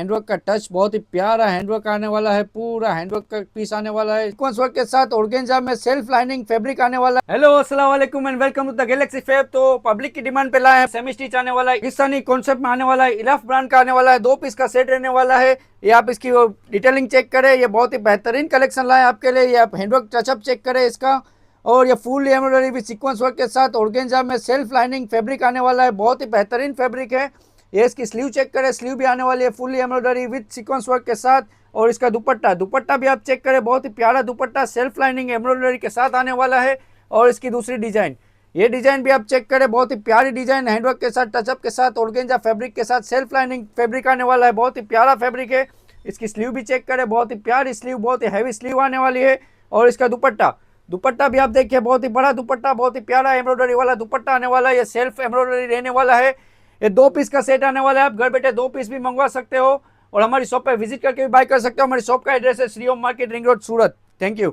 Handwork का touch बहुत ही प्यारा हैंडवर्क आने वाला है, पूरा हैंडवर्क का पीस आने वाला है, सीक्वेंस वर्क के साथ ऑर्गेन्जा में सेल्फ लाइनिंग फैब्रिक आने वाला है। हेलो अस्सलाम वालेकुम and welcome to the Galaxy Fab. तो पब्लिक की डिमांड पे लाए हैं, सेमी स्टिच आने वाला है, पाकिस्तानी कॉन्सेप्ट में आने वाला है, इलाफ ब्रांड का आने वाला है, 2 पीस का सेट रहने वाला है। ये आप इसकी डिटेलिंग चेक करें, ये बहुत ही बेहतरीन कलेक्शन लाए आपके लिए। ये आप हैंडवर्क टचअप चेक करें इसका, और ये full embroidery with sequence work के साथ ऑर्गेन्जा में सेल्फ लाइनिंग फैब्रिक आने वाला है, बहुत ही बेहतरीन फैब्रिक है। ये इसकी स्लीव चेक करें, स्लीव भी आने वाली है full embroidery with sequence work के साथ। और इसका दुपट्टा भी आप चेक करें, बहुत ही प्यारा दुपट्टा सेल्फ लाइनिंग एम्ब्रॉयडरी के साथ आने वाला है। और इसकी दूसरी डिजाइन, ये डिजाइन भी आप चेक करें, बहुत ही प्यारी डिजाइन हैंडवर्क के साथ टचअप के साथ ऑर्गेन्जा फैब्रिक के साथ सेल्फ लाइनिंग फैब्रिक आने वाला है, बहुत ही प्यारा फैब्रिक है। इसकी स्लीव भी चेक करें, बहुत ही प्यारी स्लीव, बहुत ही हैवी स्लीव आने वाली है। और इसका दुपट्टा भी आप देखिए, बहुत ही बड़ा दुपट्टा, बहुत ही प्यारा एम्ब्रॉयडरी वाला दुपट्टा आने वाला है। ये सेल्फ एम्ब्रॉयडरी रहने वाला है। ये 2 पीस का सेट आने वाला है, आप घर बैठे 2 पीस भी मंगवा सकते हो और हमारी शॉप पे विजिट करके भी बाय कर सकते हो। हमारी शॉप का एड्रेस है Shri Om market, ring road, Surat. Thank you.